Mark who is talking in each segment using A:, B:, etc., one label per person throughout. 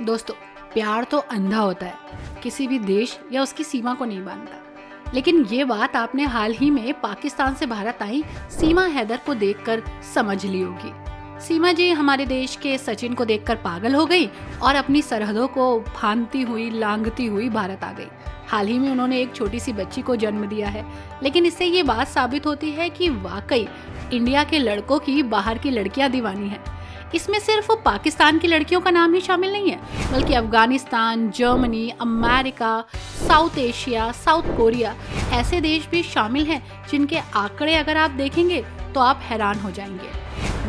A: दोस्तों, प्यार तो अंधा होता है, किसी भी देश या उसकी सीमा को नहीं मानता। लेकिन ये बात आपने हाल ही में पाकिस्तान से भारत आई सीमा हैदर को देखकर समझ ली होगी। सीमा जी हमारे देश के सचिन को देखकर पागल हो गई और अपनी सरहदों को फांदती हुई लांघती हुई भारत आ गई। हाल ही में उन्होंने एक छोटी सी बच्ची को जन्म दिया है, लेकिन इससे ये बात साबित होती है कि वाकई इंडिया के लड़कों की बाहर की लड़कियां दीवानी हैं। इसमें सिर्फ पाकिस्तान की लड़कियों का नाम ही शामिल नहीं है, बल्कि Afghanistan, Germany, America, south Asia, south Korea ऐसे देश भी शामिल हैं जिनके आंकड़े अगर आप देखेंगे तो आप हैरान हो जाएंगे।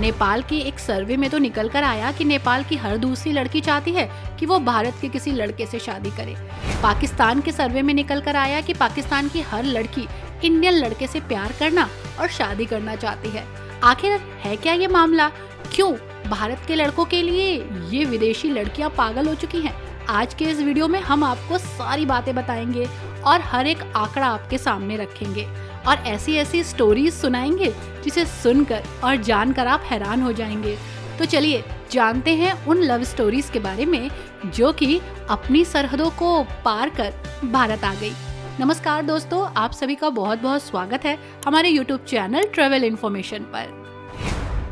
A: नेपाल के एक सर्वे में तो निकल कर आया कि नेपाल की हर दूसरी लड़की चाहती है कि वो भारत के किसी लड़के से शादी करे। पाकिस्तान के सर्वे में निकल कर आया कि पाकिस्तान की हर लड़की इंडियन लड़के से प्यार करना और शादी करना चाहती है। आखिर है क्या ये मामला? क्यों भारत के लड़कों के लिए ये विदेशी लड़कियां पागल हो चुकी हैं? आज के इस वीडियो में हम आपको सारी बातें बताएंगे और हर एक आंकड़ा आपके सामने रखेंगे और ऐसी ऐसी स्टोरीज सुनाएंगे जिसे सुनकर और जानकर आप हैरान हो जाएंगे। तो चलिए जानते हैं उन लव स्टोरीज के बारे में जो कि अपनी सरहदों को पार कर भारत आ गई। नमस्कार दोस्तों, आप सभी का बहुत बहुत स्वागत है हमारे यूट्यूब चैनल ट्रेवल इन्फॉर्मेशन पर।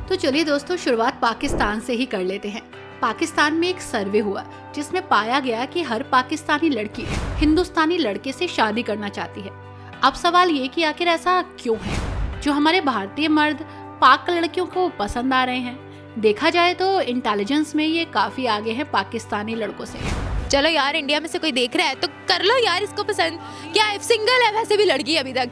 A: तो चलिए दोस्तों, शुरुआत पाकिस्तान से ही कर लेते हैं। पाकिस्तान में एक सर्वे हुआ जिसमें पाया गया कि हर पाकिस्तानी लड़की हिंदुस्तानी लड़के से शादी करना चाहती है। अब सवाल ये कि आखिर ऐसा क्यों है जो हमारे भारतीय मर्द पाक लड़कियों को पसंद आ रहे हैं? देखा जाए तो इंटेलिजेंस में ये काफी आगे है पाकिस्तानी लड़कों से।
B: चलो यार, इंडिया में से कोई देख रहा है तो कर लो यार इसको पसंद। क्या सिंगल है? वैसे भी लड़की अभी तक।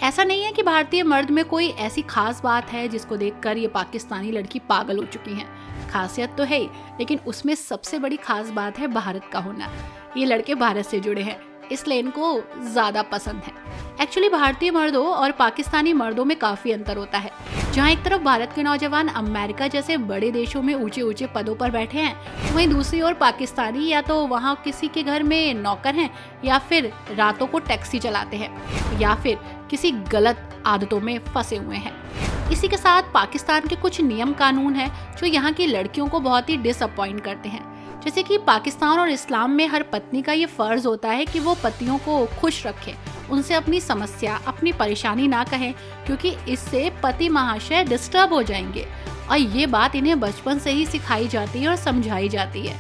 A: ऐसा नहीं है कि भारतीय मर्द में कोई ऐसी खास बात है जिसको देखकर ये पाकिस्तानी लड़की पागल हो चुकी हैं। खासियत तो है ही, लेकिन उसमें सबसे बड़ी खास बात है भारत का होना। ये लड़के भारत से जुड़े हैं, इसलिए इनको ज्यादा पसंद है। एक्चुअली भारतीय मर्दों और पाकिस्तानी मर्दों में काफी अंतर होता है। जहाँ एक तरफ भारत के नौजवान अमेरिका जैसे बड़े देशों में ऊंचे ऊंचे पदों पर बैठे हैं, वहीं दूसरी ओर पाकिस्तानी या तो वहाँ किसी के घर में नौकर हैं या फिर रातों को टैक्सी चलाते हैं या फिर किसी गलत आदतों में फंसे हुए हैं। इसी के साथ पाकिस्तान के कुछ नियम कानून हैं जो यहाँ की लड़कियों को बहुत ही डिसअपॉइंट करते हैं। जैसे कि पाकिस्तान और इस्लाम में हर पत्नी का ये फर्ज होता है कि वो पतियों को खुश रखे, उनसे अपनी समस्या, अपनी परेशानी ना कहें, क्योंकि इससे पति महाशय डिस्टर्ब हो जाएंगे। और ये बात इन्हें बचपन से ही सिखाई जाती है और समझाई जाती है।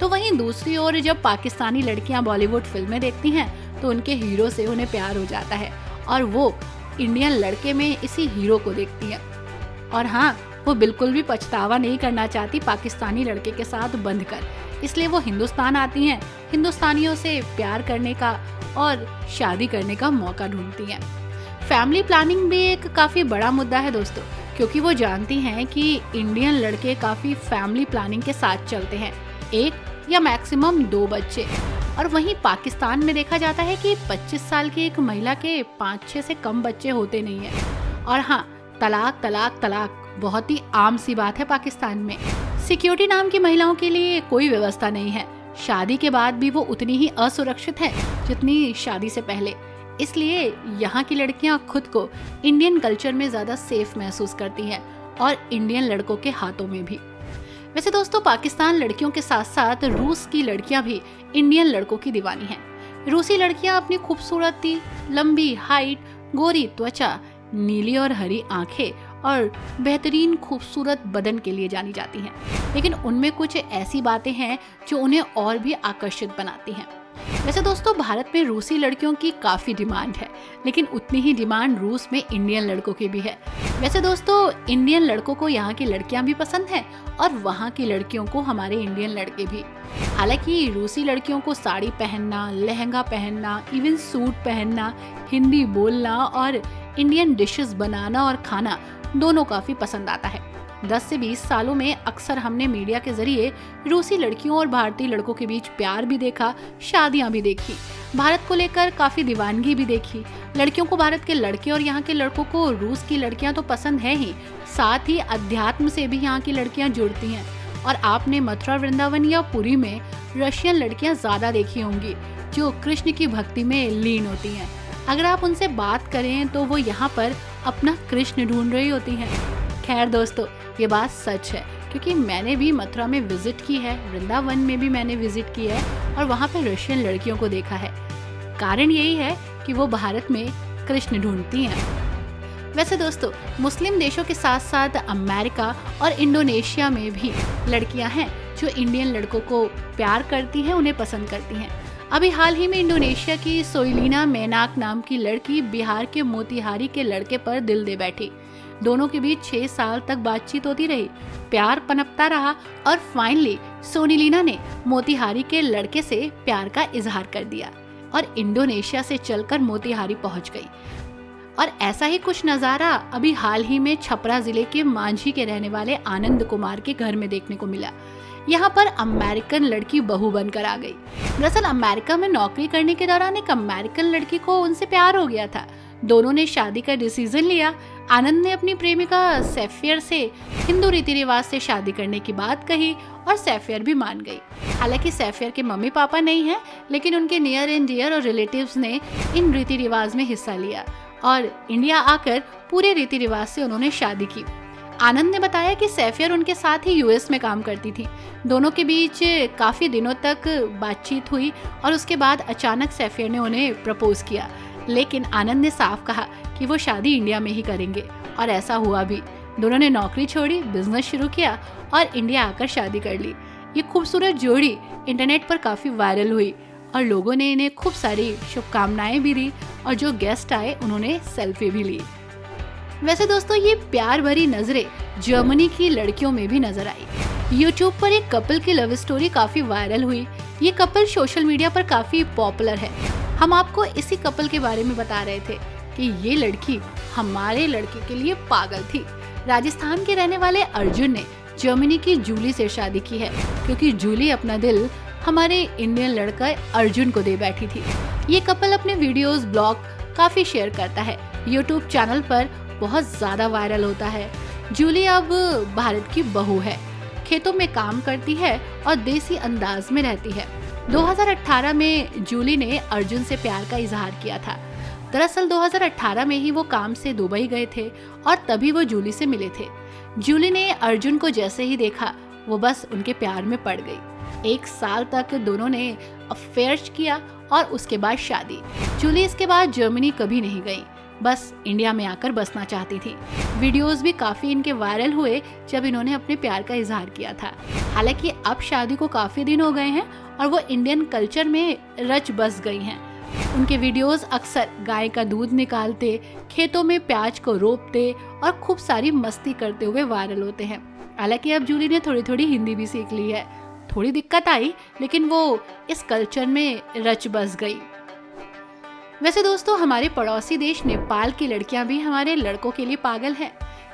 A: तो वहीं दूसरी ओर जब पाकिस्तानी लड़कियां बॉलीवुड फिल्में देखती हैं तो उनके हीरो से उन्हें प्यार हो जाता है और वो इंडियन लड़के में इसी हीरो को देखती है। और हाँ, वो बिल्कुल भी पछतावा नहीं करना चाहती पाकिस्तानी लड़के के साथ बंध कर, इसलिए वो हिंदुस्तान आती हैं, हिंदुस्तानियों से प्यार करने का और शादी करने का मौका ढूंढती हैं। फैमिली प्लानिंग भी एक काफी बड़ा मुद्दा है दोस्तों, क्योंकि वो जानती हैं कि इंडियन लड़के काफी फैमिली प्लानिंग के साथ चलते हैं, एक या मैक्सिमम 2 बच्चे। और वहीं पाकिस्तान में देखा जाता है कि 25 साल की एक महिला के 5-6 से कम बच्चे होते नहीं हैं। और हाँ, तलाक तलाक तलाक बहुत ही आम सी बात है पाकिस्तान में। सिक्योरिटी नाम की महिलाओं के लिए कोई व्यवस्था नहीं है। शादी के बाद भी वो उतनी ही असुरक्षित है जितनी शादी से पहले। इसलिए यहाँ की लड़कियाँ खुद को इंडियन कल्चर में ज्यादा सेफ महसूस करती हैं और इंडियन लड़कों के हाथों में भी। वैसे दोस्तों, पाकिस्तान लड़कियों के साथ साथ रूस की लड़कियां भी इंडियन लड़कों की दीवानी हैं। रूसी लड़कियां अपनी खूबसूरती, लंबी हाइट, गोरी त्वचा, नीली और हरी आंखें और बेहतरीन खूबसूरत बदन के लिए जानी जाती हैं। लेकिन उनमें कुछ ऐसी बातें हैं जो उन्हें और भी आकर्षित बनाती हैं। वैसे दोस्तों, भारत में रूसी लड़कियों की काफी डिमांड है, लेकिन उतनी ही डिमांड रूस में इंडियन लड़कों की भी है। वैसे दोस्तों, इंडियन लड़कों को यहाँ की लड़कियां भी पसंद हैं और वहाँ की लड़कियों को हमारे इंडियन लड़के भी। हालांकि रूसी लड़कियों को साड़ी पहनना, लहंगा पहनना, इवन सूट पहनना, हिंदी बोलना और इंडियन डिशेस बनाना और खाना दोनों काफी पसंद आता है। 10 से 20 सालों में अक्सर हमने मीडिया के जरिए रूसी लड़कियों और भारतीय लड़कों के बीच प्यार भी देखा, शादियां भी देखी, भारत को लेकर काफी दीवानगी भी देखी। लड़कियों को भारत के लड़के और यहाँ के लड़कों को रूस की लड़कियां तो पसंद है ही, साथ ही अध्यात्म से भी यहाँ की लड़कियां जुड़ती हैं। और आपने मथुरा, वृंदावन या पुरी में रशियन लड़कियां ज्यादा देखी होंगी जो कृष्ण की भक्ति में लीन होती हैं। अगर आप उनसे बात करें तो वो यहाँ पर अपना कृष्ण ढूंढ रही होती हैं। खैर दोस्तों, ये बात सच है क्योंकि मैंने भी मथुरा में विजिट की है, वृंदावन में भी मैंने विजिट की है और वहाँ पे रशियन लड़कियों को देखा है। कारण यही है कि वो भारत में कृष्ण ढूंढती हैं। वैसे दोस्तों, मुस्लिम देशों के साथ साथ अमेरिका और इंडोनेशिया में भी लड़कियां हैं जो इंडियन लड़कों को प्यार करती हैं, उन्हें पसंद करती हैं। अभी हाल ही में इंडोनेशिया की सोइलिना मेनाक नाम की लड़की बिहार के मोतिहारी के लड़के पर दिल दे बैठी। दोनों के बीच 6 साल तक बातचीत होती रही, प्यार पनपता रहा और फाइनली सोनिलिना ने मोतिहारी के लड़के से प्यार का इजहार कर दिया और इंडोनेशिया से चलकर मोतिहारी पहुंच गई। और ऐसा ही कुछ नज़ारा अभी हाल ही में छपरा जिले के मांझी के रहने वाले आनंद कुमार के घर में देखने को मिला। यहाँ पर अमेरिकन लड़की बहू बनकर आ गई। दरअसल अमेरिका में नौकरी करने के दौरान एक अमेरिकन लड़की को उनसे प्यार हो गया था। दोनों ने शादी का डिसीजन लिया। आनंद ने अपनी प्रेमिका सैफियर से हिंदू रीति रिवाज से शादी करने की बात कही और सैफियर भी मान गई। हालांकि सैफियर के मम्मी पापा नहीं हैं, लेकिन उनके नियर एंड डियर और रिलेटिव्स ने इन रीति रिवाज में हिस्सा लिया और इंडिया आकर पूरे रीति रिवाज से उन्होंने शादी की। आनंद ने बताया कि सैफियर उनके साथ ही यूएस में काम करती थी। दोनों के बीच काफी दिनों तक बातचीत हुई और उसके बाद अचानक सैफियर ने उन्हें प्रपोज किया, लेकिन आनंद ने साफ कहा कि वो शादी इंडिया में ही करेंगे और ऐसा हुआ भी। दोनों ने नौकरी छोड़ी, बिजनेस शुरू किया और इंडिया आकर शादी कर ली। ये खूबसूरत जोड़ी इंटरनेट पर काफी वायरल हुई और लोगों ने इन्हें खूब सारी शुभकामनाएं भी दी और जो गेस्ट आए उन्होंने सेल्फी भी ली। वैसे दोस्तों, ये प्यार भरी नजरें जर्मनी की लड़कियों में भी नजर आई। यूट्यूब पर एक कपल की लव स्टोरी काफी वायरल हुई। ये कपल सोशल मीडिया पर काफी पॉपुलर है। हम आपको इसी कपल के बारे में बता रहे थे कि ये लड़की हमारे लड़के के लिए पागल थी। राजस्थान के रहने वाले अर्जुन ने जर्मनी की जूली से शादी की है, क्योंकि जूली अपना दिल हमारे इंडियन लड़का अर्जुन को दे बैठी थी। ये कपल अपने वीडियोस, ब्लॉग काफी शेयर करता है। यूट्यूब चैनल पर बहुत ज्यादा वायरल होता है। जूली अब भारत की बहू है, खेतों में काम करती है और देसी अंदाज में रहती है। 2018 में जूली ने अर्जुन से प्यार का इजहार किया था। दरअसल 2018 में ही वो काम से दुबई गए थे और तभी वो जूली से मिले थे। जूली ने अर्जुन को जैसे ही देखा, वो बस उनके प्यार में पड़ गई। 1 साल तक दोनों ने अफेयर्स किया और उसके बाद शादी। जूली इसके बाद जर्मनी कभी नहीं गई, बस इंडिया में आकर बसना चाहती थी। वीडियोस भी काफी इनके वायरल हुए जब इन्होंने अपने प्यार का इजहार किया था। हालांकि अब शादी को काफी दिन हो गए हैं और वो इंडियन कल्चर में रच बस गई हैं। उनके वीडियोस अक्सर गाय का दूध निकालते, खेतों में प्याज को रोपते और खूब सारी मस्ती करते हुए वायरल होते हैं। हालांकि अब जूली ने थोड़ी थोड़ी हिंदी भी सीख ली है। थोड़ी दिक्कत आई, लेकिन वो इस कल्चर में रच बस गई। वैसे दोस्तों, हमारे पड़ोसी देश नेपाल की लड़कियां भी हमारे लड़कों के लिए पागल हैं।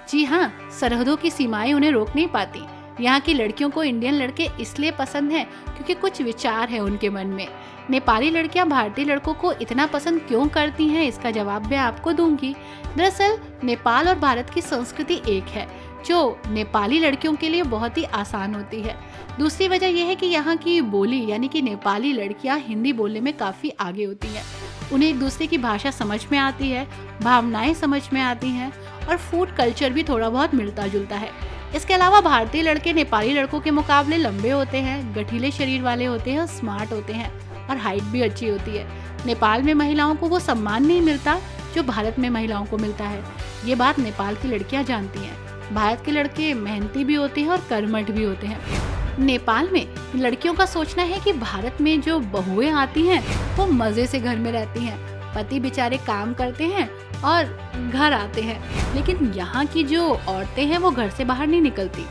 A: जी हाँ, सरहदों की सीमाएं उन्हें रोक नहीं पाती। यहाँ की लड़कियों को इंडियन लड़के इसलिए पसंद हैं क्योंकि कुछ विचार है उनके मन में। नेपाली लड़कियां भारतीय लड़कों को इतना पसंद क्यों करती हैं, इसका जवाब मैं आपको दूंगी। दरअसल नेपाल और भारत की संस्कृति एक है, जो नेपाली लड़कियों के लिए बहुत ही आसान होती है। दूसरी वजह यह है कि यहाँ की बोली यानी कि नेपाली लड़कियां हिंदी बोलने में काफी आगे होती हैं। उन्हें एक दूसरे की भाषा समझ में आती है, भावनाएं समझ में आती हैं और फूड कल्चर भी थोड़ा बहुत मिलता जुलता है। इसके अलावा भारतीय लड़के नेपाली लड़कों के मुकाबले लंबे होते हैं, गठीले शरीर वाले होते हैं और स्मार्ट होते हैं और हाइट भी अच्छी होती है। नेपाल में महिलाओं को वो सम्मान नहीं मिलता जो भारत में महिलाओं को मिलता है। ये बात नेपाल की लड़कियां जानती हैं। भारत के लड़के मेहनती भी होते हैं और कर्मठ भी होते हैं। नेपाल में लड़कियों का सोचना है कि भारत में जो बहुएं आती हैं वो मजे से घर में रहती हैं, पति बेचारे काम करते हैं और घर आते हैं, लेकिन यहाँ की जो औरतें हैं वो घर से बाहर नहीं निकलती,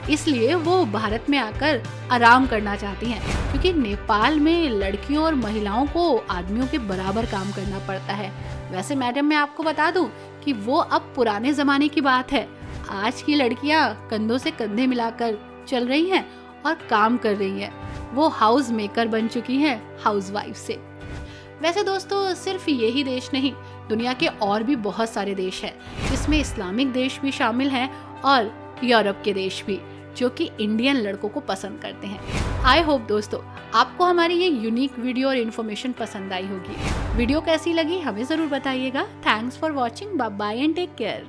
A: इसलिए वो भारत में आकर आराम करना चाहती हैं, क्योंकि नेपाल में लड़कियों और महिलाओं को आदमियों के बराबर काम करना पड़ता है। वैसे मैडम, मैं आपको बता दूं कि वो अब पुराने जमाने की बात है। आज की लड़कियां कंधों से कंधे मिलाकर चल रही हैं और काम कर रही हैं। वो हाउस मेकर बन चुकी हैं हाउसवाइफ से। वैसे दोस्तों, सिर्फ यही देश नहीं, दुनिया के और भी बहुत सारे देश हैं, जिसमें इस्लामिक देश भी शामिल हैं और यूरोप के देश भी, जो कि इंडियन लड़कों को पसंद करते हैं। आई होप दोस्तों आपको हमारी ये यूनिक वीडियो और इन्फॉर्मेशन पसंद आई होगी। वीडियो कैसी लगी हमें जरूर बताइएगा। Thanks for watching, bye bye and take care.